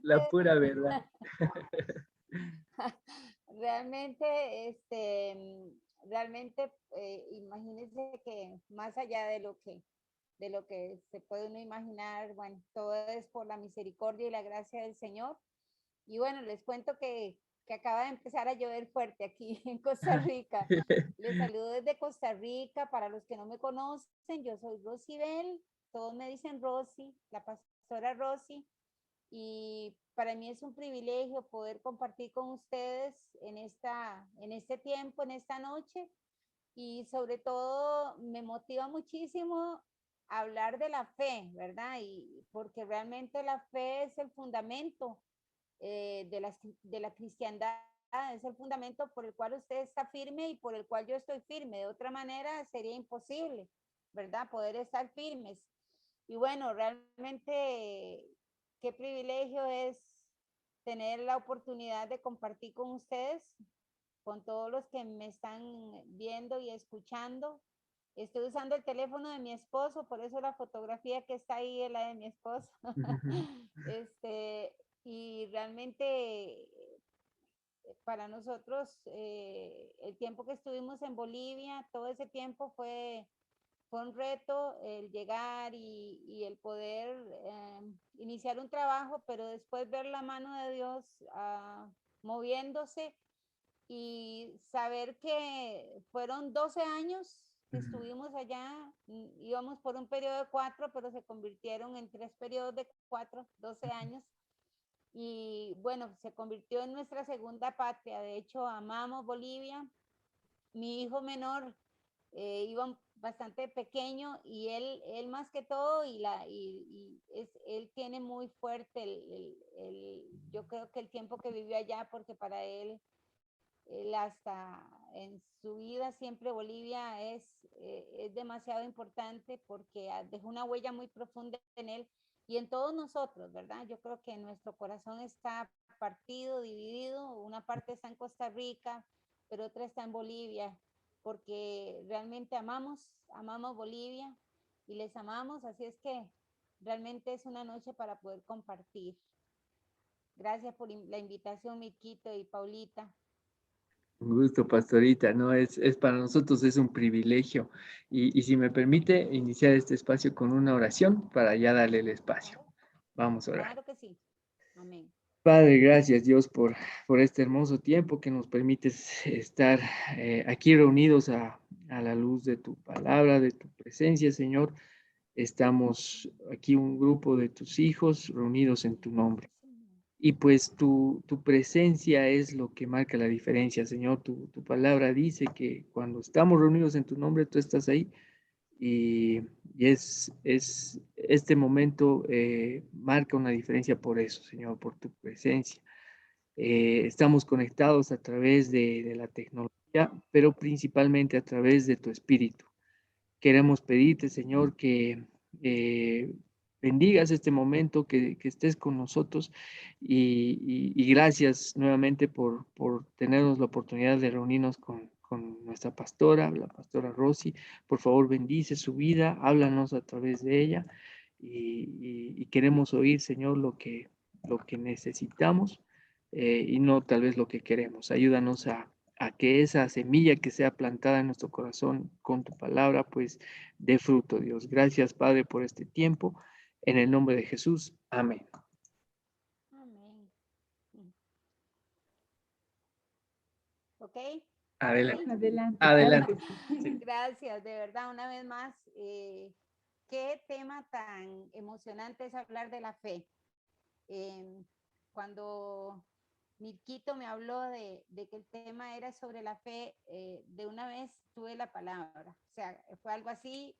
la Realmente, pura verdad. realmente, realmente, imagínense que más allá de lo que se puede uno imaginar, bueno, todo es por la misericordia y la gracia del Señor. Y bueno, les cuento que acaba de empezar a llover fuerte aquí en Costa Rica. Les saludo desde Costa Rica. Para los que no me conocen, yo soy Rosy Bell. Todos me dicen Rosy, la pastora Rosy. Y para mí es un privilegio poder compartir con ustedes en este tiempo, en esta noche. Y sobre todo me motiva muchísimo hablar de la fe, ¿verdad? Y porque realmente la fe es el fundamento de la cristiandad, es el fundamento por el cual usted está firme y por el cual yo estoy firme. De otra manera sería imposible, ¿verdad? Poder estar firmes. Y bueno, realmente qué privilegio es tener la oportunidad de compartir con ustedes, con todos los que me están viendo y escuchando. Estoy usando el teléfono de mi esposo, por eso la fotografía que está ahí es la de mi esposo. este, y realmente para nosotros el tiempo que estuvimos en Bolivia, todo ese tiempo fue un reto el llegar y el poder iniciar un trabajo, pero después ver la mano de Dios moviéndose y saber que fueron 12 años que estuvimos allá, íbamos por un periodo de 4, pero se convirtieron en 3 periodos de 4, 12 años. Y bueno, se convirtió en nuestra segunda patria. De hecho, amamos Bolivia. Mi hijo menor iba bastante pequeño y él más que todo él tiene muy fuerte yo creo que el tiempo que vivió allá, porque para él hasta en su vida siempre Bolivia es demasiado importante porque dejó una huella muy profunda en él y en todos nosotros, ¿verdad? Yo creo que nuestro corazón está partido, dividido, una parte está en Costa Rica, pero otra está en Bolivia, porque realmente amamos Bolivia y les amamos, así es que realmente es una noche para poder compartir. Gracias por la invitación, Miquito y Paulita. Un gusto, pastorita, ¿no? Es para nosotros es un privilegio. Y si me permite iniciar este espacio con una oración para ya darle el espacio. Vamos a orar. Claro que sí. Amén. Padre, gracias Dios por este hermoso tiempo que nos permites estar aquí reunidos a la luz de tu palabra, de tu presencia, Señor. Estamos aquí un grupo de tus hijos reunidos en tu nombre. Y pues tu presencia es lo que marca la diferencia, Señor. Tu palabra dice que cuando estamos reunidos en tu nombre, tú estás ahí. Y es este momento marca una diferencia por eso, Señor, por tu presencia. Estamos conectados a través de la tecnología, pero principalmente a través de tu espíritu. Queremos pedirte, Señor, que eh, bendigas este momento, que estés con nosotros y gracias nuevamente por tenernos la oportunidad de reunirnos con nuestra pastora, la pastora Rosy. Por favor, bendice su vida, háblanos a través de ella y queremos oír, Señor, lo que necesitamos y no tal vez lo que queremos. Ayúdanos a que esa semilla que sea plantada en nuestro corazón con tu palabra, pues dé fruto, Dios. Gracias, Padre, por este tiempo. En el nombre de Jesús. Amén. Amén. ¿Ok? Adelante. ¿Sí? Adelante, claro Adelante. que sí. Sí. Gracias, de verdad, una vez más. Qué tema tan emocionante es hablar de la fe. Eh, Cuando Mirquito me habló de que el tema era sobre la fe, de una vez tuve la palabra. O sea, fue algo así.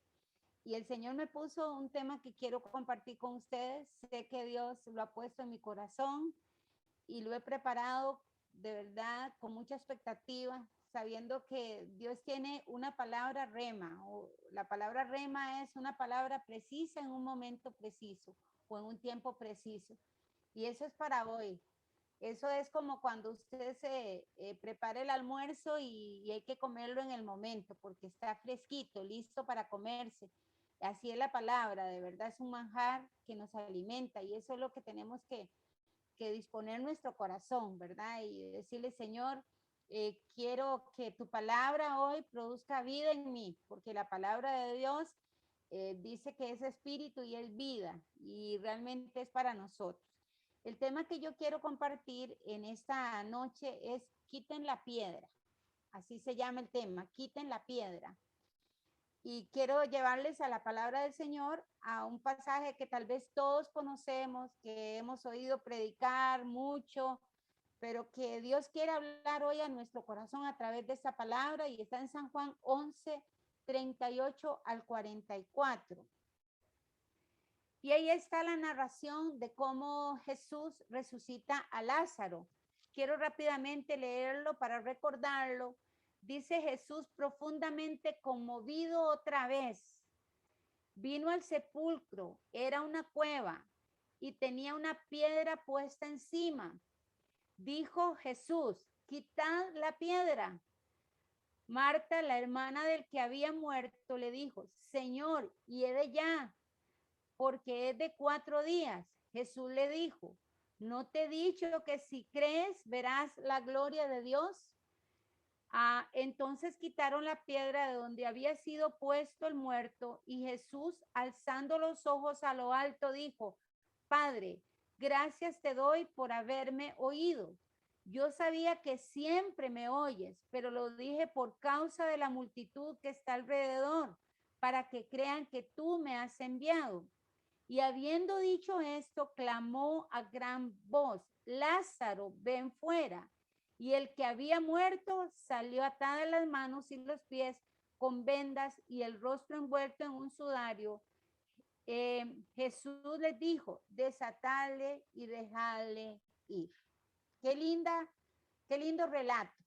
Y el Señor me puso un tema que quiero compartir con ustedes. Sé que Dios lo ha puesto en mi corazón y lo he preparado de verdad con mucha expectativa, sabiendo que Dios tiene una palabra rema, o la palabra rema es una palabra precisa en un momento preciso o en un tiempo preciso. Y eso es para hoy. Eso es como cuando usted se prepara el almuerzo y hay que comerlo en el momento porque está fresquito, listo para comerse. Así es la palabra, de verdad es un manjar que nos alimenta y eso es lo que tenemos que disponer nuestro corazón, ¿verdad? Y decirle, Señor, quiero que tu palabra hoy produzca vida en mí, porque la palabra de Dios dice que es espíritu y es vida, y realmente es para nosotros. El tema que yo quiero compartir en esta noche es quiten la piedra. Así se llama el tema, quiten la piedra. Y quiero llevarles a la palabra del Señor, a un pasaje que tal vez todos conocemos, que hemos oído predicar mucho, pero que Dios quiere hablar hoy a nuestro corazón a través de esta palabra, y está en San Juan 11, 38 al 44. Y ahí está la narración de cómo Jesús resucita a Lázaro. Quiero rápidamente leerlo para recordarlo. Dice Jesús, profundamente conmovido otra vez, vino al sepulcro, era una cueva y tenía una piedra puesta encima. Dijo Jesús, quitad la piedra. Marta, la hermana del que había muerto, le dijo, Señor, hiede ya, porque es de 4 días. Jesús le dijo, ¿no te he dicho que si crees verás la gloria de Dios? Entonces quitaron la piedra de donde había sido puesto el muerto, y Jesús, alzando los ojos a lo alto, dijo, Padre, gracias te doy por haberme oído. Yo sabía que siempre me oyes, pero lo dije por causa de la multitud que está alrededor, para que crean que tú me has enviado. Y habiendo dicho esto, clamó a gran voz, Lázaro, ven fuera. Y el que había muerto salió atada las manos y los pies con vendas y el rostro envuelto en un sudario. Jesús les dijo, desatadle y dejadle ir. Qué lindo relato.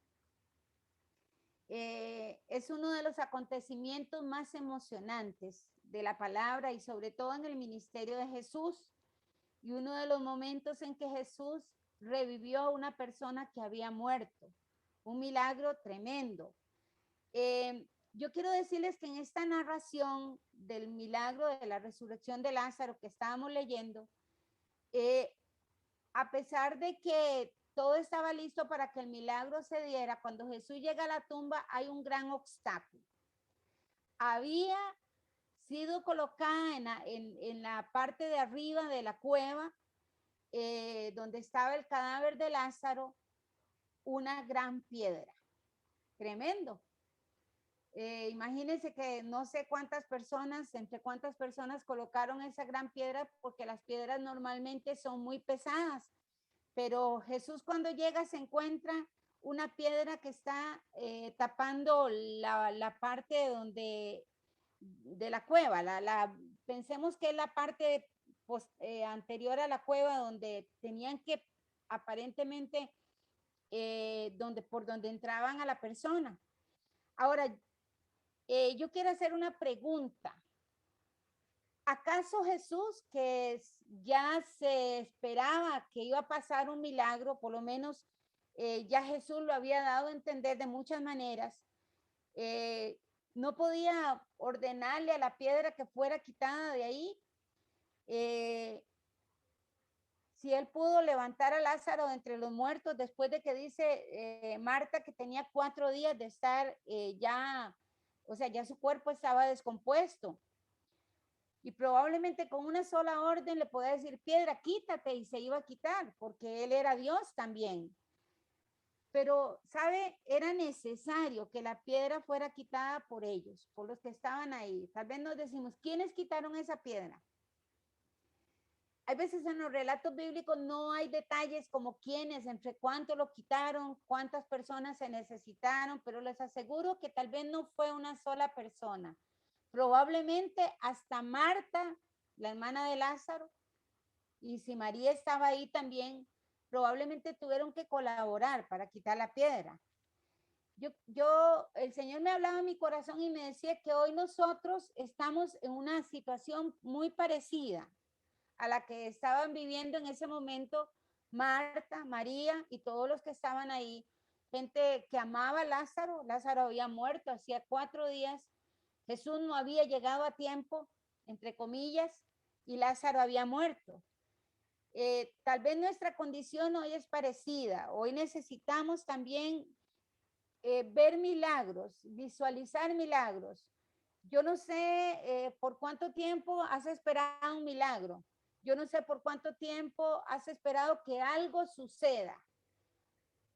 Es uno de los acontecimientos más emocionantes de la palabra y sobre todo en el ministerio de Jesús, y uno de los momentos en que Jesús revivió a una persona que había muerto, un milagro tremendo. Yo quiero decirles que en esta narración del milagro de la resurrección de Lázaro que estábamos leyendo, a pesar de que todo estaba listo para que el milagro se diera, cuando Jesús llega a la tumba hay un gran obstáculo. Había sido colocada en la parte de arriba de la cueva, donde estaba el cadáver de Lázaro, una gran piedra. Tremendo. Imagínense que no sé entre cuántas personas colocaron esa gran piedra, porque las piedras normalmente son muy pesadas. Pero Jesús cuando llega se encuentra una piedra que está tapando la parte de la cueva. Pensemos que es la parte anterior a la cueva, donde tenían que aparentemente, por donde entraban a la persona. Ahora, yo quiero hacer una pregunta. ¿Acaso Jesús, que ya se esperaba que iba a pasar un milagro, por lo menos ya Jesús lo había dado a entender de muchas maneras, no podía ordenarle a la piedra que fuera quitada de ahí? Si él pudo levantar a Lázaro de entre los muertos después de que dice Marta que tenía 4 días de estar ya, o sea, ya su cuerpo estaba descompuesto. Y probablemente con una sola orden le podía decir, piedra, quítate, y se iba a quitar, porque él era Dios también. Pero, ¿sabe? Era necesario que la piedra fuera quitada por ellos, por los que estaban ahí. Tal vez nos decimos, ¿quiénes quitaron esa piedra? Hay veces en los relatos bíblicos no hay detalles como quiénes, entre cuánto lo quitaron, cuántas personas se necesitaron, pero les aseguro que tal vez no fue una sola persona. Probablemente hasta Marta, la hermana de Lázaro, y si María estaba ahí también, probablemente tuvieron que colaborar para quitar la piedra. El Señor me hablaba en mi corazón y me decía que hoy nosotros estamos en una situación muy parecida a la que estaban viviendo en ese momento Marta, María y todos los que estaban ahí. Gente que amaba a Lázaro. Lázaro había muerto hacía 4 días. Jesús no había llegado a tiempo, entre comillas, y Lázaro había muerto. Tal vez nuestra condición hoy es parecida. Hoy necesitamos también ver milagros, visualizar milagros. Yo no sé por cuánto tiempo has esperado un milagro. Yo no sé por cuánto tiempo has esperado que algo suceda.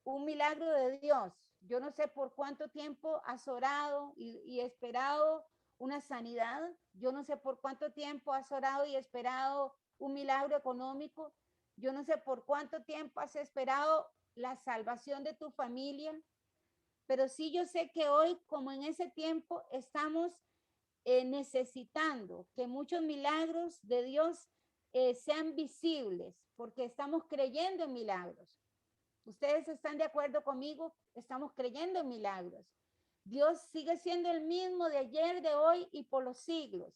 Un milagro de Dios. Yo no sé por cuánto tiempo has orado y esperado una sanidad. Yo no sé por cuánto tiempo has orado y esperado un milagro económico. Yo no sé por cuánto tiempo has esperado la salvación de tu familia. Pero sí yo sé que hoy, como en ese tiempo, estamos necesitando que muchos milagros de Dios sean visibles, porque estamos creyendo en milagros. ¿Ustedes están de acuerdo conmigo? Estamos creyendo en milagros. Dios sigue siendo el mismo de ayer, de hoy y por los siglos.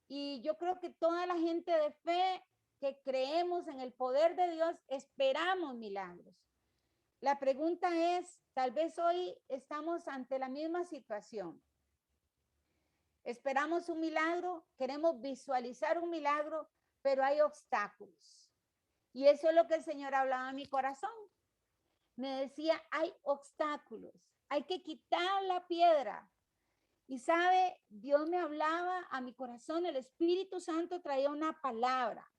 Y yo creo que toda la gente de fe que creemos en el poder de Dios, esperamos milagros. La pregunta es, tal vez hoy estamos ante la misma situación. Esperamos un milagro, queremos visualizar un milagro, pero hay obstáculos. Y eso es lo que el Señor hablaba en mi corazón. Me decía, hay obstáculos, hay que quitar la piedra. Y sabe, Dios me hablaba a mi corazón, el Espíritu Santo traía una palabra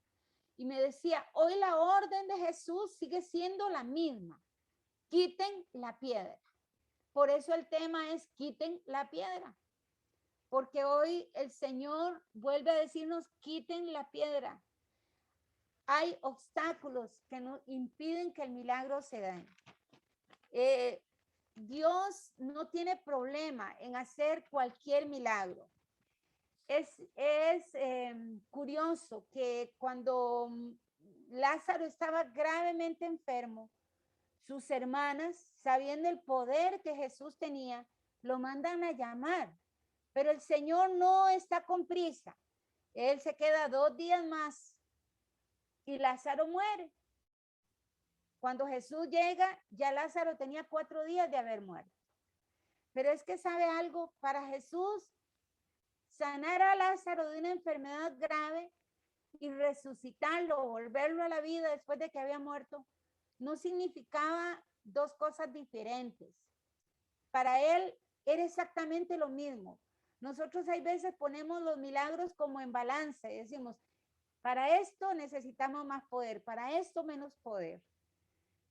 y me decía, hoy la orden de Jesús sigue siendo la misma. Quiten la piedra. Por eso el tema es quiten la piedra. Porque hoy el Señor vuelve a decirnos, quiten la piedra. Hay obstáculos que nos impiden que el milagro se dé. Dios no tiene problema en hacer cualquier milagro. Es curioso que cuando Lázaro estaba gravemente enfermo, sus hermanas, sabiendo el poder que Jesús tenía, lo mandan a llamar. Pero el Señor no está con prisa. Él se queda 2 días más y Lázaro muere. Cuando Jesús llega, ya Lázaro tenía 4 días de haber muerto. Pero es que sabe algo, para Jesús, sanar a Lázaro de una enfermedad grave y resucitarlo, volverlo a la vida después de que había muerto, no significaba 2 cosas diferentes. Para él era exactamente lo mismo. Nosotros hay veces ponemos los milagros como en balance y decimos, para esto necesitamos más poder, para esto menos poder.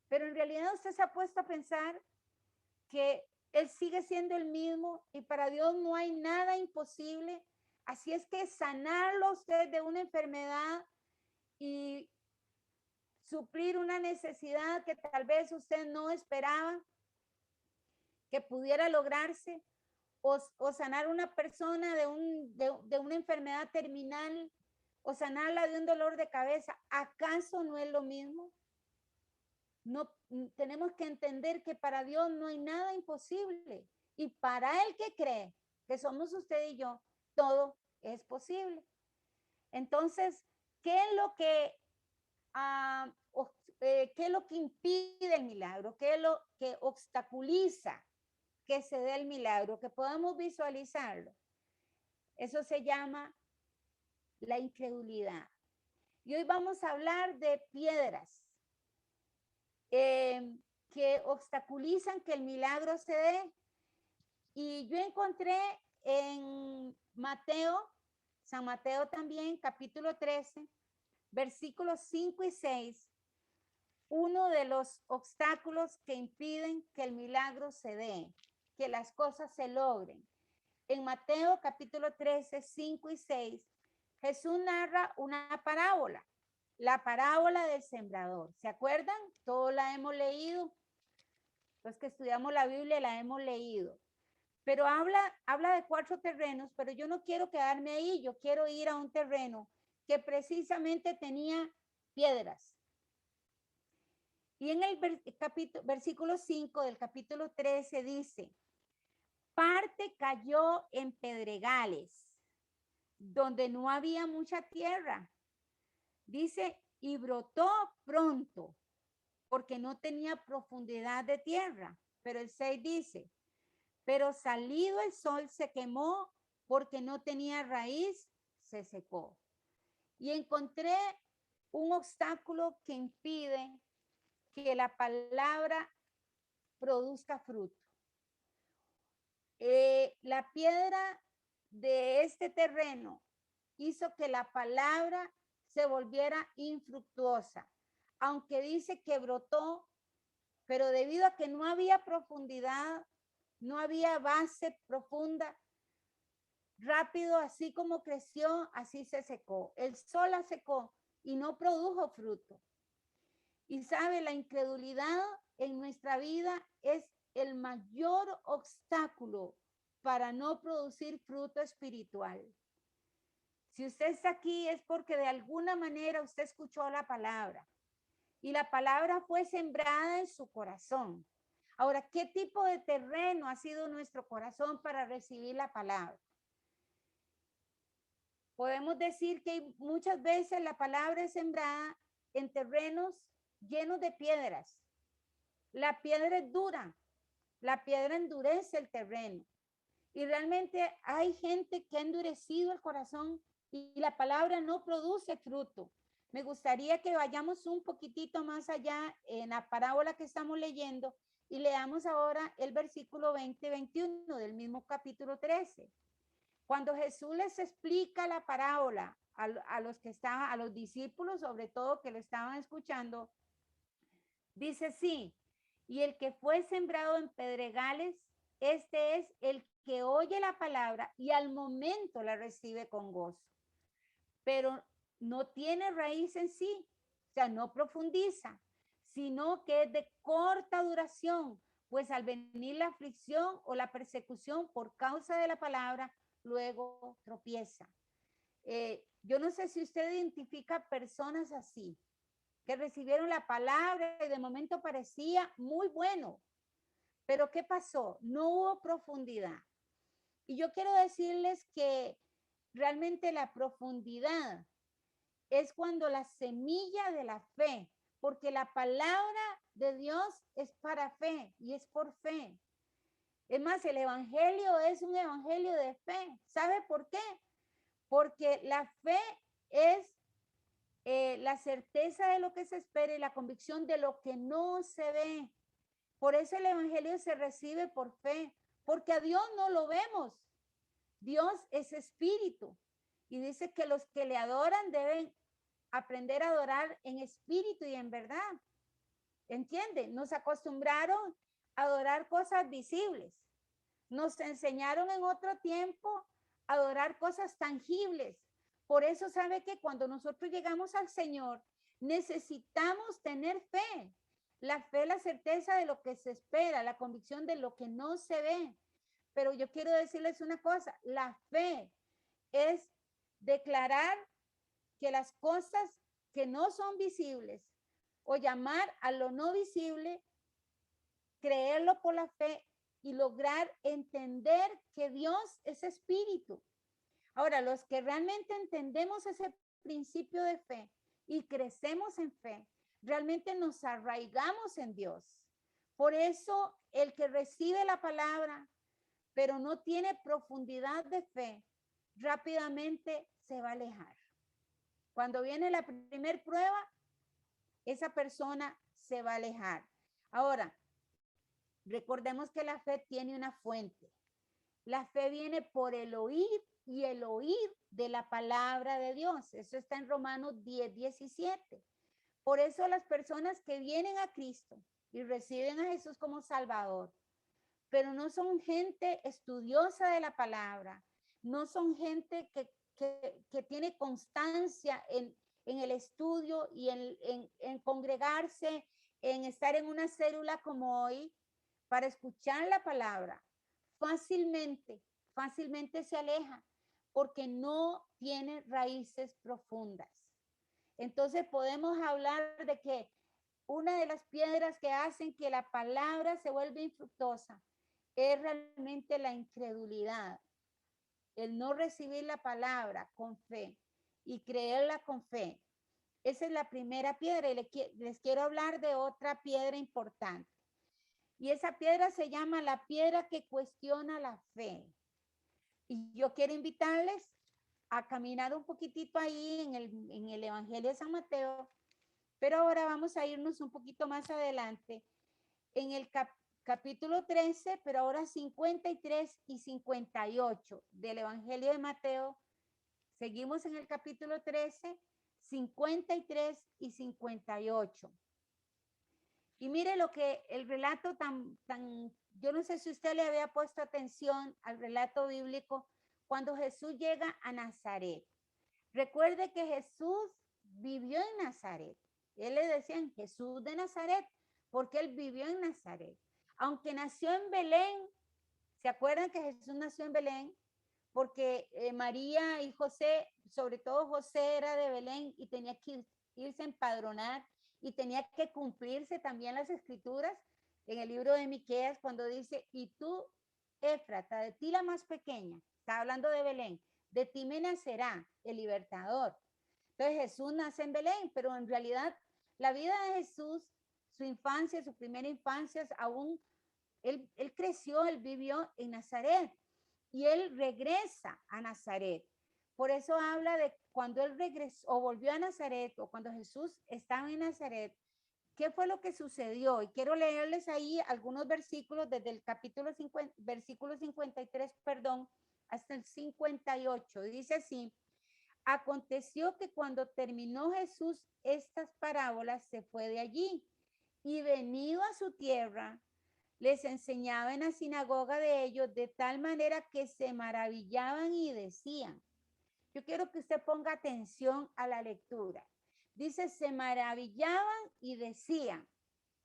Pero en realidad usted se ha puesto a pensar que Él sigue siendo el mismo y para Dios no hay nada imposible. Así es que sanarlo usted de una enfermedad y suplir una necesidad que tal vez usted no esperaba que pudiera lograrse, o sanar una persona de una enfermedad terminal, o sanarla de un dolor de cabeza, ¿acaso no es lo mismo? No, tenemos que entender que para Dios no hay nada imposible. Y para el que cree, que somos usted y yo, todo es posible. Entonces, ¿qué es lo que, qué es lo que impide el milagro? ¿Qué es lo que obstaculiza que se dé el milagro? Que podamos visualizarlo. Eso se llama la incredulidad. Y hoy vamos a hablar de piedras que obstaculizan que el milagro se dé. Y yo encontré en Mateo, San Mateo también, capítulo 13, versículos 5 y 6, uno de los obstáculos que impiden que el milagro se dé, que las cosas se logren. En Mateo capítulo 13, 5 y 6, Jesús narra una parábola, la parábola del sembrador. ¿Se acuerdan? Todos la hemos leído. Los que estudiamos la Biblia la hemos leído. Pero habla de 4 terrenos, pero yo no quiero quedarme ahí, yo quiero ir a un terreno que precisamente tenía piedras. Y en el versículo 5 del capítulo 13 dice, parte cayó en pedregales, donde no había mucha tierra. Dice, y brotó pronto, porque no tenía profundidad de tierra. Pero el 6 dice, pero salido el sol se quemó, porque no tenía raíz, se secó. Y encontré un obstáculo que impide que la palabra produzca fruto. La piedra de este terreno hizo que la palabra se volviera infructuosa, aunque dice que brotó, pero debido a que no había profundidad, no había base profunda, rápido, así como creció, así se secó. El sol la secó y no produjo fruto. Y sabe, la incredulidad en nuestra vida es el mayor obstáculo para no producir fruto espiritual. Si usted está aquí es porque de alguna manera usted escuchó la palabra y la palabra fue sembrada en su corazón. Ahora, ¿qué tipo de terreno ha sido nuestro corazón para recibir la palabra? Podemos decir que muchas veces la palabra es sembrada en terrenos llenos de piedras. La piedra es dura, la piedra endurece el terreno. Y realmente hay gente que ha endurecido el corazón y la palabra no produce fruto. Me gustaría que vayamos un poquitito más allá en la parábola que estamos leyendo y leamos ahora el versículo 20-21 del mismo capítulo 13. Cuando Jesús les explica la parábola a los que estaban, a los discípulos sobre todo que lo estaban escuchando, dice sí, y el que fue sembrado en pedregales, este es el que oye la palabra y al momento la recibe con gozo, pero no tiene raíz en sí, o sea, no profundiza, sino que es de corta duración, pues al venir la aflicción o la persecución por causa de la palabra, luego tropieza. Yo no sé si usted identifica personas así, que recibieron la palabra y de momento parecía muy bueno, pero ¿qué pasó? No hubo profundidad. Y yo quiero decirles que realmente la profundidad es cuando la semilla de la fe, porque la palabra de Dios es para fe y es por fe. Es más, el evangelio es un evangelio de fe. ¿Sabe por qué? Porque la fe es la certeza de lo que se espera y la convicción de lo que no se ve. Por eso el evangelio se recibe por fe, porque a Dios no lo vemos. Dios es espíritu y dice que los que le adoran deben aprender a adorar en espíritu y en verdad. ¿Entiende? Nos acostumbraron a adorar cosas visibles. Nos enseñaron en otro tiempo a adorar cosas tangibles. Por eso sabe que cuando nosotros llegamos al Señor, necesitamos tener fe. La fe, la certeza de lo que se espera, la convicción de lo que no se ve. Pero yo quiero decirles una cosa, la fe es declarar que las cosas que no son visibles o llamar a lo no visible, creerlo por la fe y lograr entender que Dios es espíritu. Ahora, los que realmente entendemos ese principio de fe y crecemos en fe, realmente nos arraigamos en Dios. Por eso, el que recibe la palabra, pero no tiene profundidad de fe, rápidamente se va a alejar. Cuando viene la primer prueba, esa persona se va a alejar. Ahora, recordemos que la fe tiene una fuente. La fe viene por el oír y el oír de la palabra de Dios. Eso está en Romanos 10:17. Por eso las personas que vienen a Cristo y reciben a Jesús como Salvador, pero no son gente estudiosa de la palabra, no son gente que tiene constancia en el estudio y en congregarse, en estar en una célula como hoy para escuchar la palabra, fácilmente se aleja porque no tiene raíces profundas. Entonces podemos hablar de que una de las piedras que hacen que la palabra se vuelva infructuosa es realmente la incredulidad, el no recibir la palabra con fe y creerla con fe. Esa es la primera piedra y les quiero hablar de otra piedra importante. Y esa piedra se llama la piedra que cuestiona la fe. Y yo quiero invitarles a caminar un poquitito ahí en el Evangelio de San Mateo, pero ahora vamos a irnos un poquito más adelante en el capítulo 13, pero ahora 53 y 58 del Evangelio de Mateo. Seguimos en el capítulo 13, 53 y 58. Y mire lo que el relato yo no sé si usted le había puesto atención al relato bíblico cuando Jesús llega a Nazaret. Recuerde que Jesús vivió en Nazaret. Él le decían Jesús de Nazaret porque él vivió en Nazaret. Aunque nació en Belén, ¿se acuerdan que Jesús nació en Belén? Porque María y José, sobre todo José era de Belén y tenía que irse a empadronar y tenía que cumplirse también las escrituras en el libro de Miqueas cuando dice, y tú, Éfrata, de ti la más pequeña, está hablando de Belén, de ti me nacerá el libertador. Entonces Jesús nace en Belén, pero en realidad la vida de Jesús, su infancia, su primera infancia, aún él creció, él vivió en Nazaret y él regresa a Nazaret. Por eso habla de cuando él regresó o volvió a Nazaret o cuando Jesús estaba en Nazaret, ¿qué fue lo que sucedió? Y quiero leerles ahí algunos versículos desde el capítulo 50, versículo 53, perdón, hasta el 58. Dice así, aconteció que cuando terminó Jesús estas parábolas, se fue de allí y venido a su tierra, les enseñaba en la sinagoga de ellos de tal manera que se maravillaban y decían, yo quiero que usted ponga atención a la lectura. Dice, se maravillaban y decían,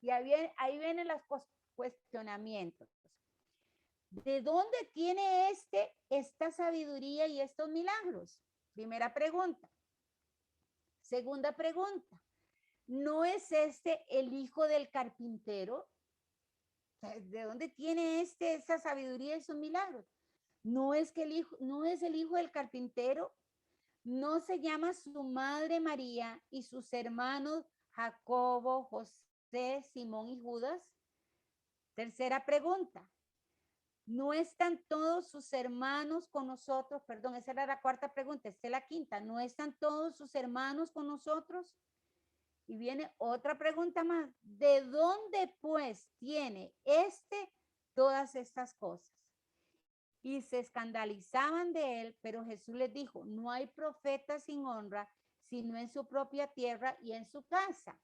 y ahí vienen los cuestionamientos. ¿De dónde tiene esta sabiduría y estos milagros? Primera pregunta. Segunda pregunta, ¿no es este el hijo del carpintero? ¿De dónde tiene esa sabiduría y esos milagros? No es el hijo del carpintero, no se llama su madre María y sus hermanos Jacobo, José, Simón y Judas. Tercera pregunta, ¿no están todos sus hermanos con nosotros? Perdón, esa era la cuarta pregunta, esta es la quinta. ¿No están todos sus hermanos con nosotros? Y viene otra pregunta más. ¿De dónde pues tiene todas estas cosas? Y se escandalizaban de él, pero Jesús les dijo, no hay profeta sin honra, sino en su propia tierra y en su casa.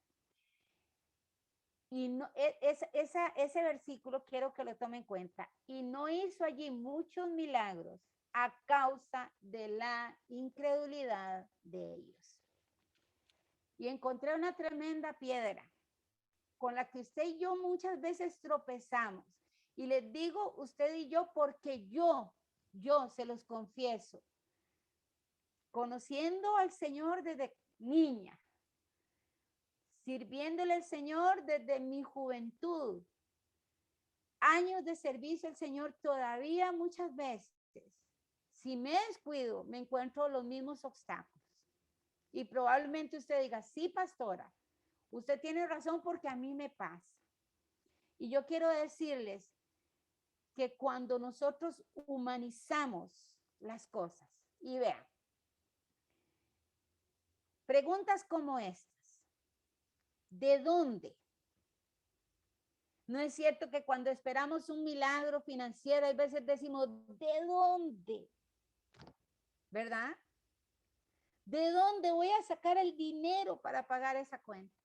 Y no, ese versículo quiero que lo tome en cuenta. Y no hizo allí muchos milagros a causa de la incredulidad de ellos. Y encontré una tremenda piedra con la que usted y yo muchas veces tropezamos. Y les digo usted y yo porque yo se los confieso, conociendo al Señor desde niña, sirviéndole al Señor desde mi juventud, años de servicio al Señor, todavía muchas veces, si me descuido, me encuentro los mismos obstáculos. Y probablemente usted diga, sí, pastora, usted tiene razón porque a mí me pasa. Y yo quiero decirles que cuando nosotros humanizamos las cosas, y vean, preguntas como estas, ¿de dónde? No es cierto que cuando esperamos un milagro financiero, a veces decimos, ¿de dónde? ¿Verdad? ¿De dónde voy a sacar el dinero para pagar esa cuenta?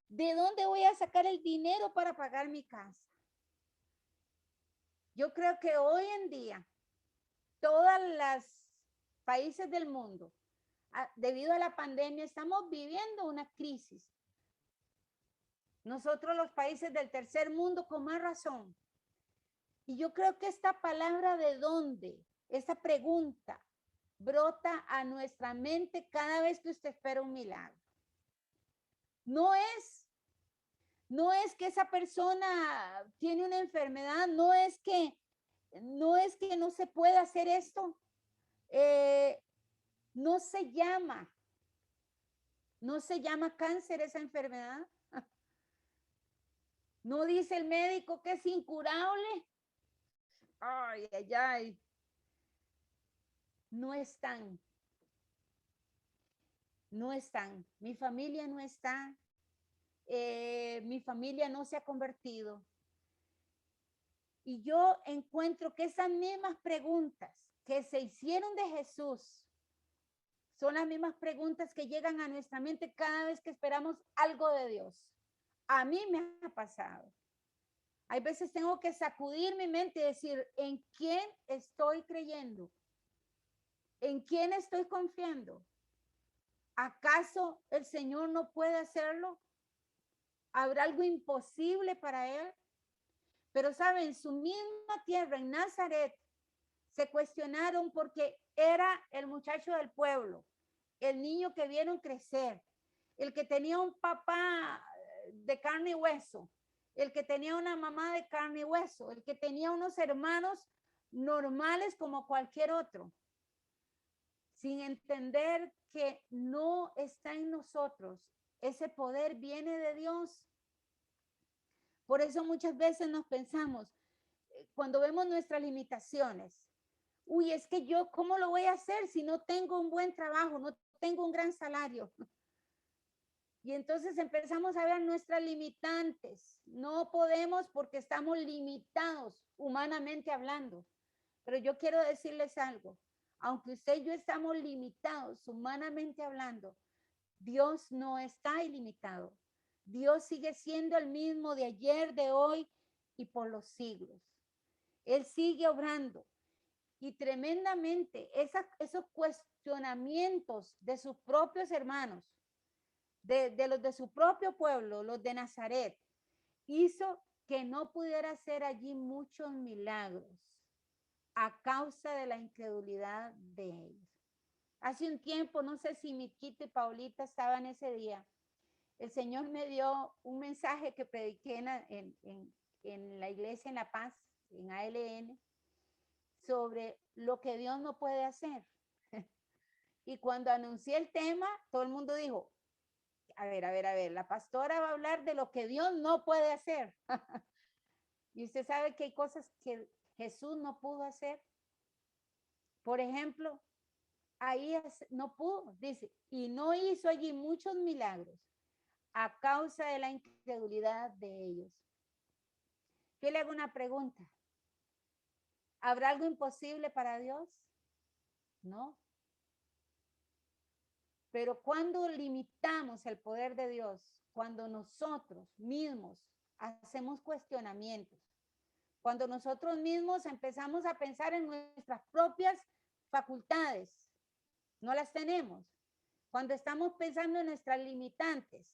¿De dónde voy a sacar el dinero para pagar mi casa? Yo creo que hoy en día, todos los países del mundo, debido a la pandemia, estamos viviendo una crisis. Nosotros los países del tercer mundo con más razón. Y yo creo que esta palabra de dónde, esta pregunta, brota a nuestra mente cada vez que usted espera un milagro. No es que esa persona tiene una enfermedad, no es que no se pueda hacer esto. No se llama cáncer esa enfermedad. No dice el médico que es incurable. Ay, ay, ay. no están. No están. Mi familia no está. Mi familia no se ha convertido. Y yo encuentro que esas mismas preguntas que se hicieron de Jesús son las mismas preguntas que llegan a nuestra mente cada vez que esperamos algo de Dios. A mí me ha pasado. Hay veces tengo que sacudir mi mente y decir, ¿en quién estoy creyendo? ¿En quién estoy confiando? ¿Acaso el Señor no puede hacerlo? ¿Habrá algo imposible para él? Pero saben, su misma tierra en Nazaret se cuestionaron porque era el muchacho del pueblo, el niño que vieron crecer, el que tenía un papá de carne y hueso, el que tenía una mamá de carne y hueso, el que tenía unos hermanos normales como cualquier otro, sin entender que no está en nosotros. Ese poder viene de Dios. Por eso muchas veces nos pensamos, cuando vemos nuestras limitaciones, uy, es que yo, ¿cómo lo voy a hacer si no tengo un buen trabajo, no tengo un gran salario? Y entonces empezamos a ver nuestras limitantes. No podemos porque estamos limitados humanamente hablando. Pero yo quiero decirles algo. Aunque usted y yo estamos limitados humanamente hablando, Dios no está ilimitado. Dios sigue siendo el mismo de ayer, de hoy y por los siglos. Él sigue obrando. Y tremendamente esos cuestionamientos de sus propios hermanos, de los de su propio pueblo, los de Nazaret, hizo que no pudiera hacer allí muchos milagros a causa de la incredulidad de ellos. Hace un tiempo, no sé si Miquito y Paulita estaban ese día, el Señor me dio un mensaje que prediqué en la iglesia en La Paz, en ALN, sobre lo que Dios no puede hacer. Y cuando anuncié el tema, todo el mundo dijo, a ver, la pastora va a hablar de lo que Dios no puede hacer. Y usted sabe que hay cosas que Jesús no pudo hacer. Por ejemplo, ahí no pudo, dice, y no hizo allí muchos milagros a causa de la incredulidad de ellos. Yo le hago una pregunta. ¿Habrá algo imposible para Dios? No. Pero cuando limitamos el poder de Dios, cuando nosotros mismos hacemos cuestionamientos, cuando nosotros mismos empezamos a pensar en nuestras propias facultades, no las tenemos, cuando estamos pensando en nuestras limitantes,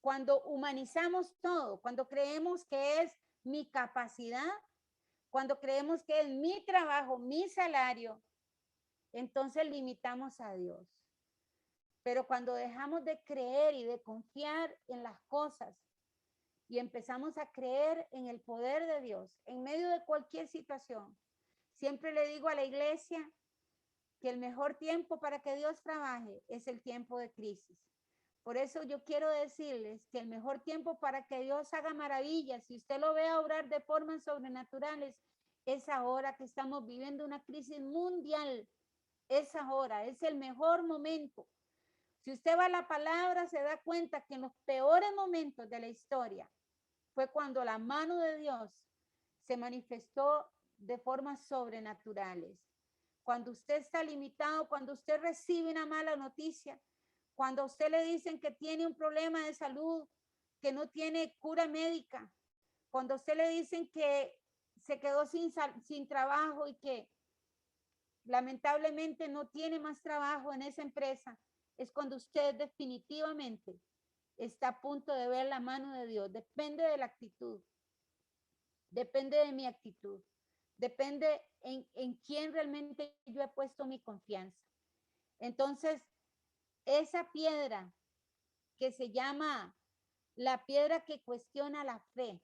cuando humanizamos todo, cuando creemos que es mi capacidad, cuando creemos que es mi trabajo, mi salario, entonces limitamos a Dios. Pero cuando dejamos de creer y de confiar en las cosas y empezamos a creer en el poder de Dios en medio de cualquier situación, siempre le digo a la iglesia que el mejor tiempo para que Dios trabaje es el tiempo de crisis. Por eso yo quiero decirles que el mejor tiempo para que Dios haga maravillas, si usted lo ve a obrar de formas sobrenaturales, es ahora que estamos viviendo una crisis mundial. Es ahora, es el mejor momento. Si usted va a la palabra, se da cuenta que en los peores momentos de la historia fue cuando la mano de Dios se manifestó de formas sobrenaturales. Cuando usted está limitado, cuando usted recibe una mala noticia, cuando a usted le dicen que tiene un problema de salud, que no tiene cura médica, cuando a usted le dicen que se quedó sin trabajo y que lamentablemente no tiene más trabajo en esa empresa, es cuando usted definitivamente está a punto de ver la mano de Dios. Depende de la actitud, depende de mi actitud, depende en quién realmente yo he puesto mi confianza. Entonces, esa piedra que se llama la piedra que cuestiona la fe,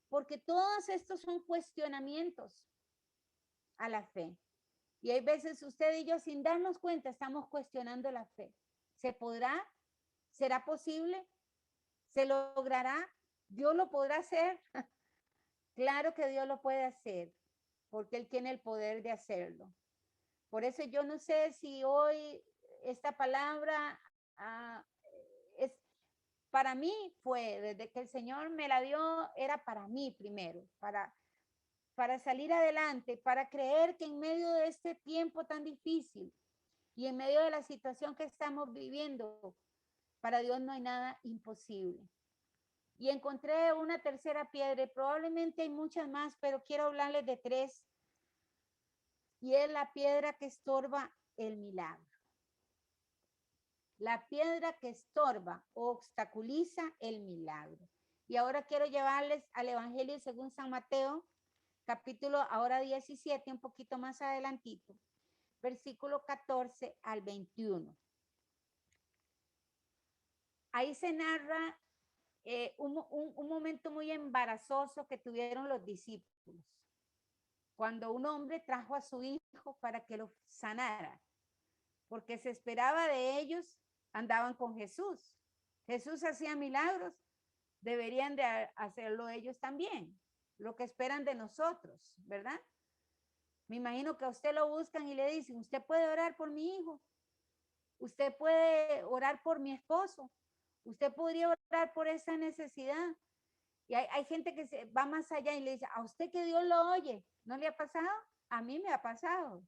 porque todos estos son cuestionamientos a la fe. Y hay veces usted y yo sin darnos cuenta estamos cuestionando la fe. ¿Se podrá? ¿Será posible? ¿Se logrará? ¿Dios lo podrá hacer? Claro que Dios lo puede hacer, porque Él tiene el poder de hacerlo. Por eso yo no sé si hoy esta palabra ah, es para mí fue, desde que el Señor me la dio, era para mí primero, para salir adelante, para creer que en medio de este tiempo tan difícil y en medio de la situación que estamos viviendo, para Dios no hay nada imposible. Y encontré una tercera piedra, y probablemente hay muchas más, pero quiero hablarles de tres, y es la piedra que estorba el milagro. La piedra que estorba o obstaculiza el milagro. Y ahora quiero llevarles al Evangelio según San Mateo, capítulo ahora 17, un poquito más adelantito, versículo 14 al 21. Ahí se narra un momento muy embarazoso que tuvieron los discípulos, cuando un hombre trajo a su hijo para que lo sanara, porque se esperaba de ellos, andaban con Jesús. Jesús hacía milagros, deberían de hacerlo ellos también, lo que esperan de nosotros, ¿verdad? Me imagino que a usted lo buscan y le dicen, usted puede orar por mi hijo, usted puede orar por mi esposo, usted podría orar por esa necesidad. Y hay gente que se va más allá y le dice, a usted que Dios lo oye, ¿no le ha pasado? A mí me ha pasado.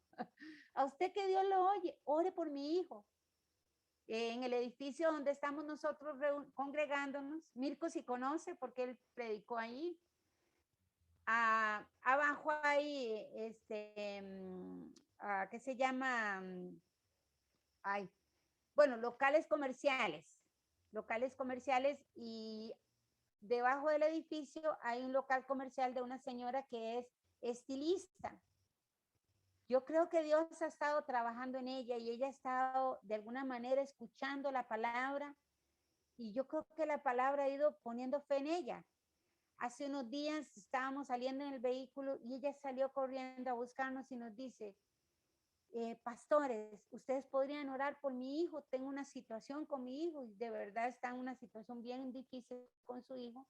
A usted que Dios lo oye, ore por mi hijo. En el edificio donde estamos nosotros congregándonos, Mirko sí conoce porque él predicó ahí. Abajo hay, ¿qué se llama? Ay, bueno, locales comerciales, y debajo del edificio hay un local comercial de una señora que es estilista. Yo creo que Dios ha estado trabajando en ella y ella ha estado de alguna manera escuchando la palabra, y yo creo que la palabra ha ido poniendo fe en ella. Hace unos días estábamos saliendo en el vehículo y ella salió corriendo a buscarnos y nos dice, pastores, ustedes podrían orar por mi hijo, tengo una situación con mi hijo y de verdad está en una situación bien difícil con su hijo.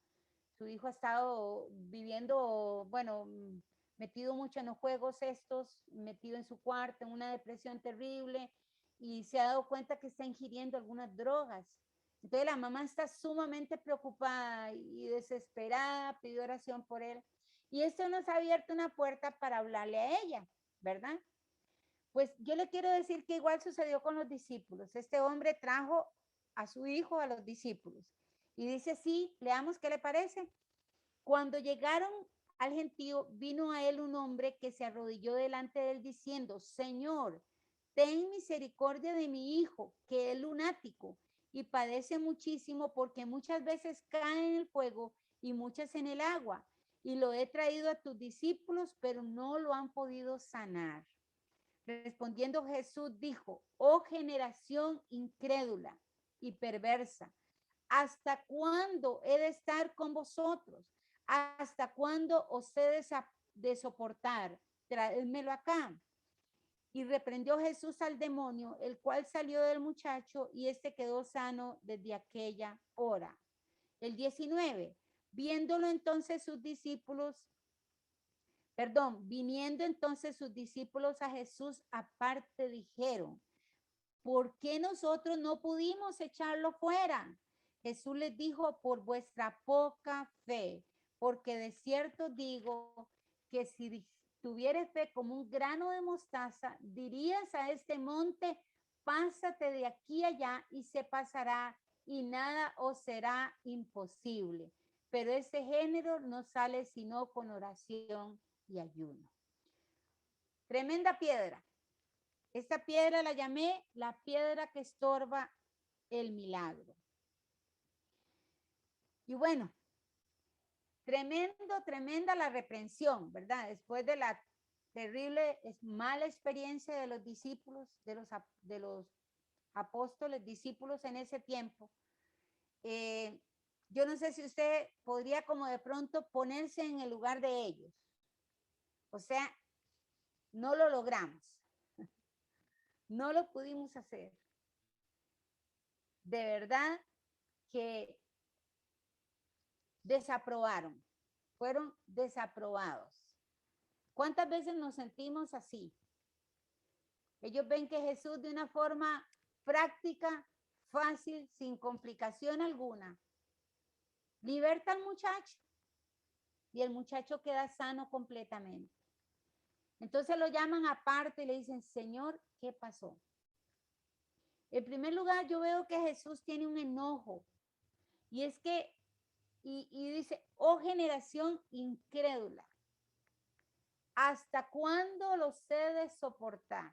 Su hijo ha estado viviendo, bueno, metido mucho en los juegos estos, metido en su cuarto, en una depresión terrible, y se ha dado cuenta que está ingiriendo algunas drogas. Entonces la mamá está sumamente preocupada y desesperada, pidió oración por él. Y esto nos ha abierto una puerta para hablarle a ella, ¿verdad? Pues yo le quiero decir que igual sucedió con los discípulos. Este hombre trajo a su hijo a los discípulos. Y dice así, leamos qué le parece. Cuando llegaron al gentío, vino a él un hombre que se arrodilló delante de él diciendo, Señor, ten misericordia de mi hijo, que es lunático y padece muchísimo porque muchas veces cae en el fuego y muchas en el agua. Y lo he traído a tus discípulos, pero no lo han podido sanar. Respondiendo Jesús dijo, oh generación incrédula y perversa, ¿hasta cuándo he de estar con vosotros? ¿Hasta cuándo os he de soportar? Traédmelo acá. Y reprendió Jesús al demonio, el cual salió del muchacho y este quedó sano desde aquella hora. El 19, viéndolo entonces sus discípulos, viniendo entonces sus discípulos a Jesús aparte dijeron, ¿por qué nosotros no pudimos echarlo fuera? Jesús les dijo, por vuestra poca fe, porque de cierto digo que si tuvieres fe como un grano de mostaza, dirías a este monte, pásate de aquí allá y se pasará y nada os será imposible. Pero ese género no sale sino con oración y ayuno. Tremenda piedra. Esta piedra la llamé la piedra que estorba el milagro. Y bueno, tremenda la reprensión, ¿verdad? Después de la terrible, mala experiencia de los discípulos, de los apóstoles, discípulos en ese tiempo. Yo no sé si usted podría como de pronto ponerse en el lugar de ellos. O sea, no lo logramos. No lo pudimos hacer. De verdad que desaprobaron, fueron desaprobados. ¿Cuántas veces nos sentimos así? Ellos ven que Jesús de una forma práctica, fácil, sin complicación alguna, liberta al muchacho y el muchacho queda sano completamente. Entonces lo llaman aparte y le dicen, Señor, ¿qué pasó? En primer lugar, yo veo que Jesús tiene un enojo y es que, y dice, oh generación incrédula, ¿hasta cuándo los he de soportar?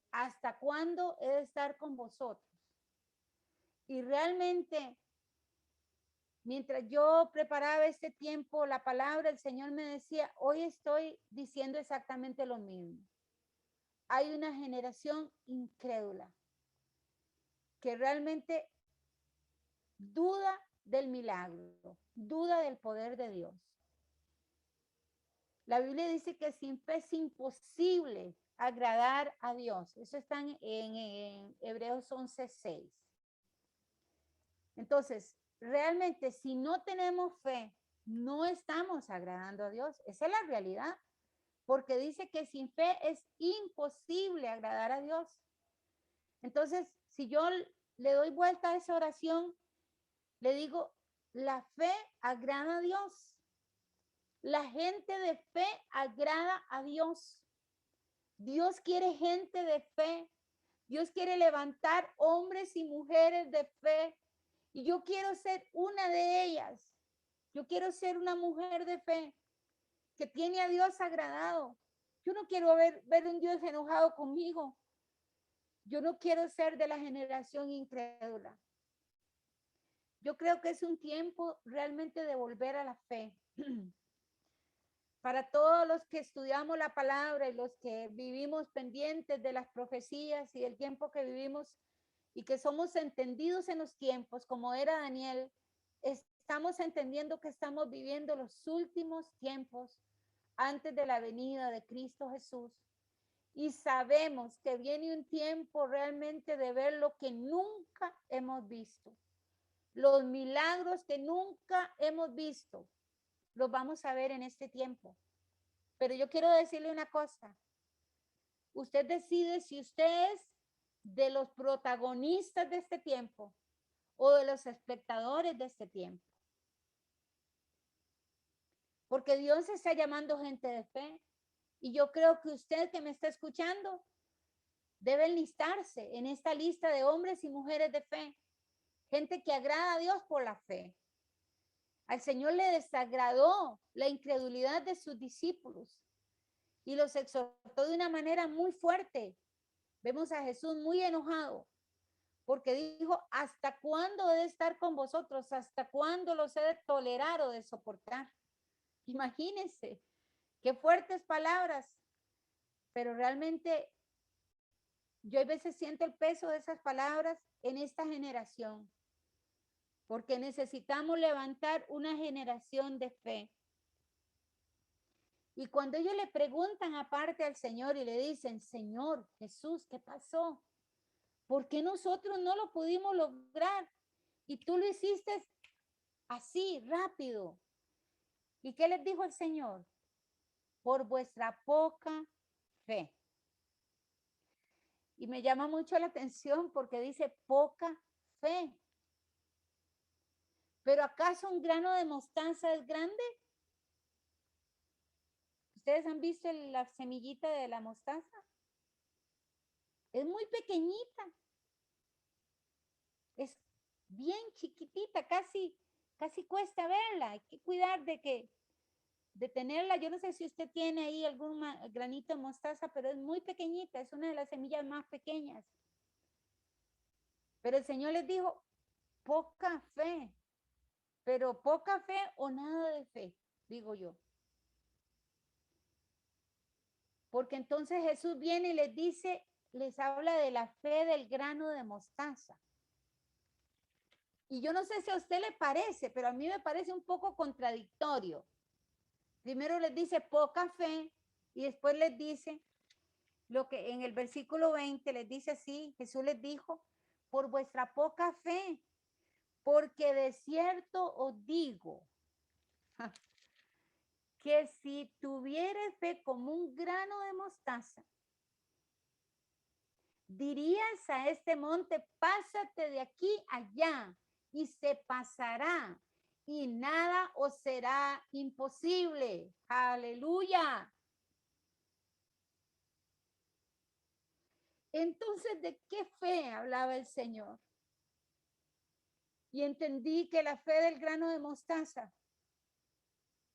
¿Hasta cuándo he de estar con vosotros? Y realmente, mientras yo preparaba este tiempo, la palabra del Señor me decía, hoy estoy diciendo exactamente lo mismo. Hay una generación incrédula que realmente duda del milagro, duda del poder de Dios. La Biblia dice que sin fe es imposible agradar a Dios. Eso está en Hebreos 11:6. Entonces, realmente si no tenemos fe, no estamos agradando a Dios. Esa es la realidad. Porque dice que sin fe es imposible agradar a Dios. Entonces, si yo le doy vuelta a esa oración, le digo, la fe agrada a Dios. La gente de fe agrada a Dios. Dios quiere gente de fe. Dios quiere levantar hombres y mujeres de fe. Y yo quiero ser una de ellas. Yo quiero ser una mujer de fe que tiene a Dios agradado. Yo no quiero ver un Dios enojado conmigo. Yo no quiero ser de la generación incrédula. Yo creo que es un tiempo realmente de volver a la fe. Para todos los que estudiamos la palabra y los que vivimos pendientes de las profecías y del tiempo que vivimos y que somos entendidos en los tiempos, como era Daniel, estamos entendiendo que estamos viviendo los últimos tiempos antes de la venida de Cristo Jesús. Y sabemos que viene un tiempo realmente de ver lo que nunca hemos visto. Los milagros que nunca hemos visto, los vamos a ver en este tiempo. Pero yo quiero decirle una cosa. Usted decide si usted es de los protagonistas de este tiempo o de los espectadores de este tiempo. Porque Dios está llamando gente de fe. Y yo creo que usted que me está escuchando debe enlistarse en esta lista de hombres y mujeres de fe. Gente que agrada a Dios por la fe. Al Señor le desagradó la incredulidad de sus discípulos y los exhortó de una manera muy fuerte. Vemos a Jesús muy enojado porque dijo, ¿hasta cuándo he de estar con vosotros? ¿Hasta cuándo los he de tolerar o de soportar? Imagínense, qué fuertes palabras, pero realmente yo a veces siento el peso de esas palabras en esta generación, porque necesitamos levantar una generación de fe. Y cuando ellos le preguntan aparte al Señor y le dicen, Señor Jesús, ¿qué pasó? ¿Por qué nosotros no lo pudimos lograr? Y tú lo hiciste así, rápido. ¿Y qué les dijo el Señor? Por vuestra poca fe. Y me llama mucho la atención porque dice poca fe. ¿Pero acaso un grano de mostaza es grande? ¿Ustedes han visto la semillita de la mostaza? Es muy pequeñita. Es bien chiquitita, casi cuesta verla. Hay que cuidar de tenerla. Yo no sé si usted tiene ahí algún granito de mostaza, pero es muy pequeñita. Es una de las semillas más pequeñas. Pero el Señor les dijo, poca fe. Pero poca fe o nada de fe, digo yo. Porque entonces Jesús viene y les dice, les habla de la fe del grano de mostaza. Y yo no sé si a usted le parece, pero a mí me parece un poco contradictorio. Primero les dice poca fe y después les dice lo que en el versículo 20 les dice así, Jesús les dijo, por vuestra poca fe, porque de cierto os digo que si tuviere fe como un grano de mostaza, Dirías a este monte, pásate de aquí allá, y se pasará, y nada os será imposible. Aleluya. Entonces, ¿de qué fe hablaba el Señor? Y entendí que la fe del grano de mostaza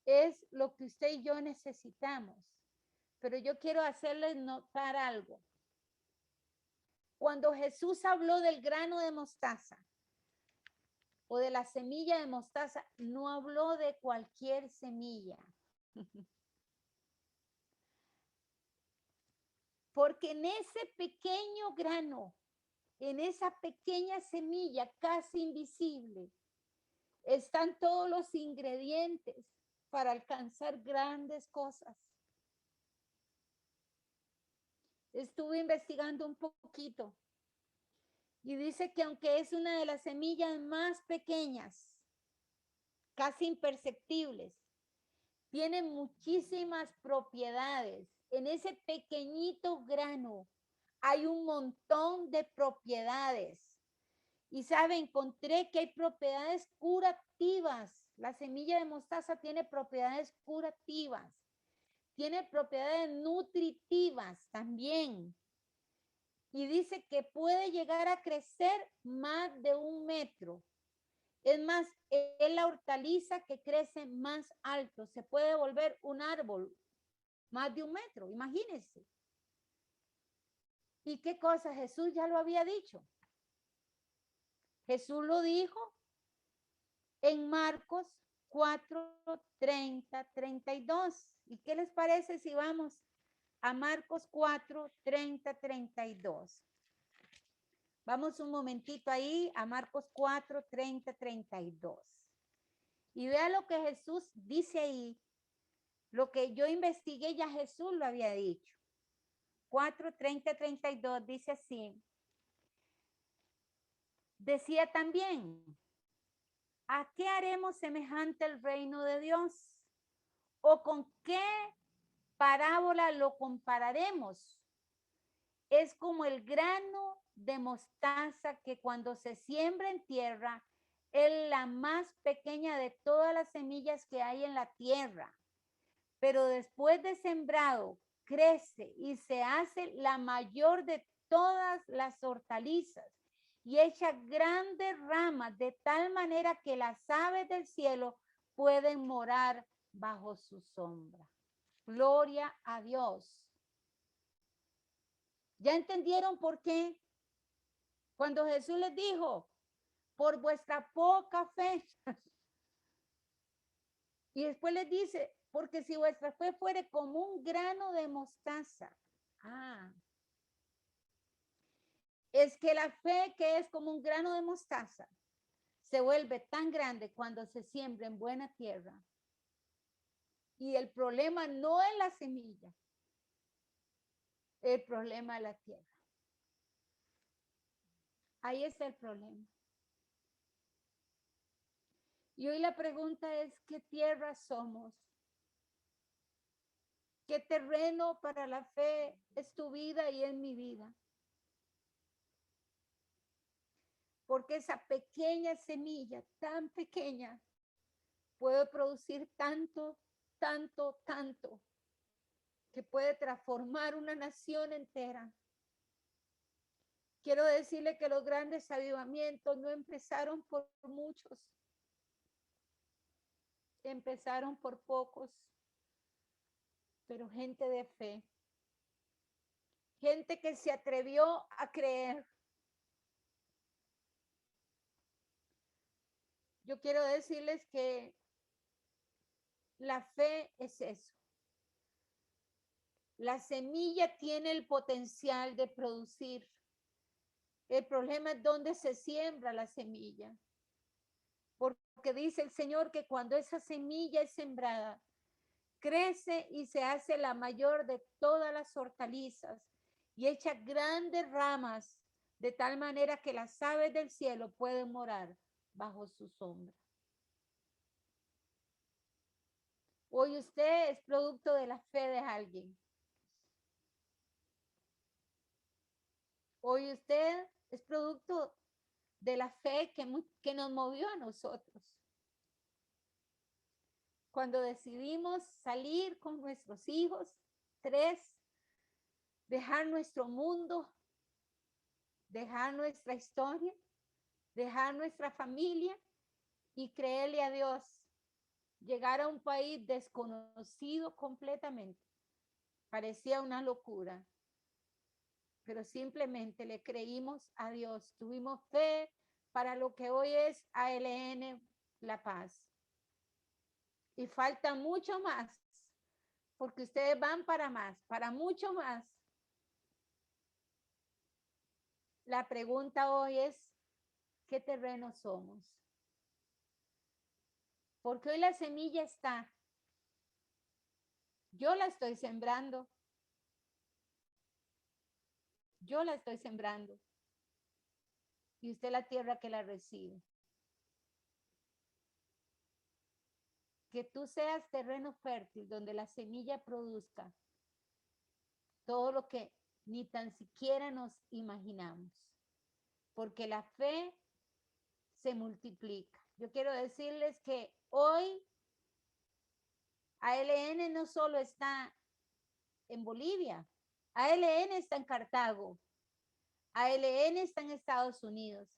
es lo que usted y yo necesitamos. Pero yo quiero hacerles notar algo. Cuando Jesús habló del grano de mostaza o de la semilla de mostaza, no habló de cualquier semilla. Porque en ese pequeño grano, en esa pequeña semilla casi invisible, están todos los ingredientes para alcanzar grandes cosas. Estuve investigando un poquito y dice que aunque es una de las semillas más pequeñas, casi imperceptibles, tiene muchísimas propiedades. En ese pequeñito grano hay un montón de propiedades. Y sabe, encontré que hay propiedades curativas. La semilla de mostaza tiene propiedades curativas. Tiene propiedades nutritivas también. Y dice que puede llegar a crecer más de 1 metro. Es más, es la hortaliza que crece más alto. Se puede volver un árbol más de 1 metro, imagínense. ¿Y qué cosa? Jesús ya lo había dicho. Jesús lo dijo en Marcos 4, 30, 32. ¿Y qué les parece si vamos a Marcos 4, 30, 32? Vamos un momentito ahí a Marcos 4, 30, 32. Y vea lo que Jesús dice ahí. Lo que yo investigué ya Jesús lo había dicho. 4, 30, 32 dice así. Decía también, ¿a qué haremos semejante el reino de Dios? ¿O con qué parábola lo compararemos? Es como el grano de mostaza que cuando se siembra en tierra es la más pequeña de todas las semillas que hay en la tierra. Pero después de sembrado, crece y se hace la mayor de todas las hortalizas y echa grandes ramas de tal manera que las aves del cielo pueden morar bajo su sombra. Gloria a Dios. ¿Ya entendieron por qué? Cuando Jesús les dijo, por vuestra poca fe. Y después les dice, porque si vuestra fe fuere como un grano de mostaza. Es que la fe que es como un grano de mostaza se vuelve tan grande cuando se siembra en buena tierra. Y el problema no es la semilla, el problema es la tierra. Ahí está el problema. Y hoy la pregunta es, ¿qué tierra somos? ¿Qué terreno para la fe es tu vida y es mi vida? Porque esa pequeña semilla, tan pequeña, puede producir tanto, tanto, tanto, que puede transformar una nación entera. Quiero decirle que los grandes avivamientos no empezaron por muchos, empezaron por pocos, pero gente de fe, gente que se atrevió a creer. Yo quiero decirles que la fe es eso. La semilla tiene el potencial de producir. El problema es dónde se siembra la semilla. Porque dice el Señor que cuando esa semilla es sembrada, crece y se hace la mayor de todas las hortalizas y echa grandes ramas de tal manera que las aves del cielo pueden morar bajo su sombra. Hoy usted es producto de la fe de alguien. Hoy usted es producto de la fe que nos movió a nosotros. Cuando decidimos salir con nuestros hijos, 3, dejar nuestro mundo, dejar nuestra historia, dejar nuestra familia y creerle a Dios, llegar a un país desconocido completamente. Parecía una locura, pero simplemente le creímos a Dios, tuvimos fe para lo que hoy es ALN La Paz. Y falta mucho más, porque ustedes van para más, para mucho más. La pregunta hoy es, ¿qué terreno somos? Porque hoy la semilla está. Yo la estoy sembrando. Yo la estoy sembrando. Y usted la tierra que la recibe. Que tú seas terreno fértil donde la semilla produzca todo lo que ni tan siquiera nos imaginamos. Porque la fe se multiplica. Yo quiero decirles que hoy ALN no solo está en Bolivia, ALN está en Cartago, ALN está en Estados Unidos,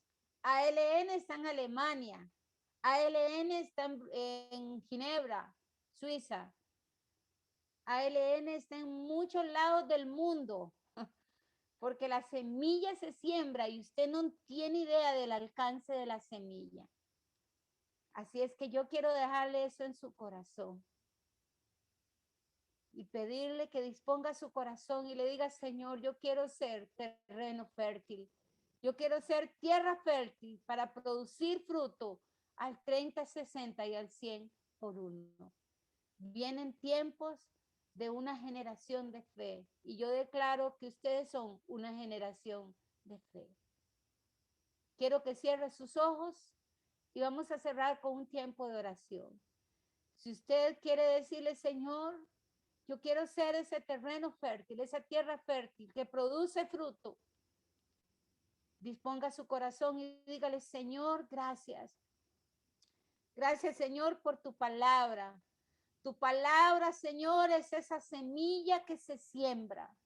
ALN está en Alemania, ALN está en Ginebra, Suiza, ALN está en muchos lados del mundo, porque la semilla se siembra y usted no tiene idea del alcance de la semilla. Así es que yo quiero dejarle eso en su corazón y pedirle que disponga su corazón y le diga, Señor, yo quiero ser terreno fértil. Yo quiero ser tierra fértil para producir fruto al 30, 60 y al 100 por 1. Vienen tiempos de una generación de fe y yo declaro que ustedes son una generación de fe. Quiero que cierre sus ojos y vamos a cerrar con un tiempo de oración. Si usted quiere decirle, Señor, yo quiero ser ese terreno fértil, esa tierra fértil que produce fruto, disponga su corazón y dígale, Señor, gracias. Gracias, Señor, por tu palabra. Tu palabra, Señor, es esa semilla que se siembra.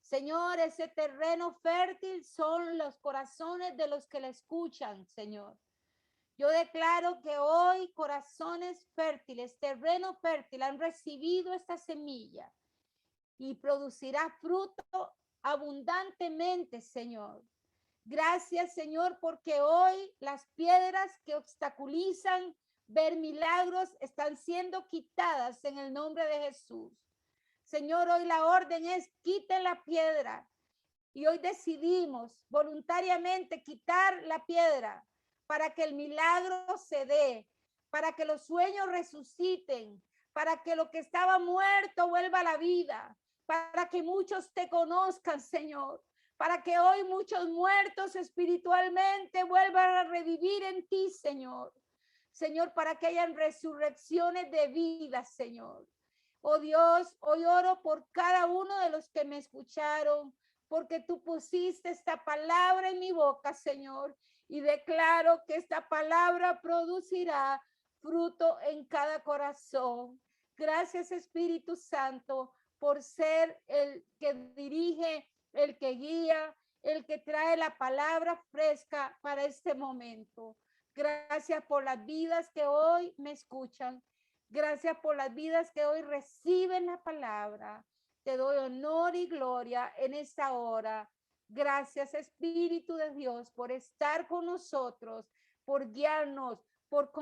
Señor, ese terreno fértil son los corazones de los que la escuchan, Señor. Yo declaro que hoy corazones fértiles, terreno fértil, han recibido esta semilla y producirá fruto abundantemente, Señor. Gracias, Señor, porque hoy las piedras que obstaculizan ver milagros están siendo quitadas en el nombre de Jesús. Señor, hoy la orden es quiten la piedra y hoy decidimos voluntariamente quitar la piedra para que el milagro se dé, para que los sueños resuciten, para que lo que estaba muerto vuelva a la vida, para que muchos te conozcan, Señor, para que hoy muchos muertos espiritualmente vuelvan a revivir en ti, Señor. Señor, para que hayan resurrecciones de vida, Señor. Oh Dios, hoy oro por cada uno de los que me escucharon, porque tú pusiste esta palabra en mi boca, Señor, y declaro que esta palabra producirá fruto en cada corazón. Gracias, Espíritu Santo, por ser el que dirige, el que guía, el que trae la palabra fresca para este momento. Gracias por las vidas que hoy me escuchan. Gracias por las vidas que hoy reciben la palabra. Te doy honor y gloria en esta hora. Gracias, Espíritu de Dios, por estar con nosotros, por guiarnos, por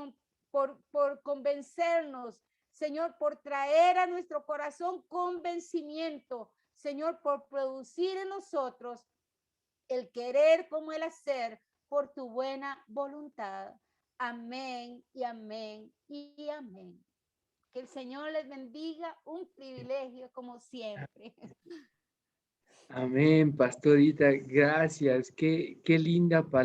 convencernos, Señor, por traer a nuestro corazón convencimiento, Señor, por producir en nosotros el querer como el hacer por tu buena voluntad. Amén y amén y amén. Que el Señor les bendiga, un privilegio como siempre. Amén, pastorita, gracias. Qué linda palabra.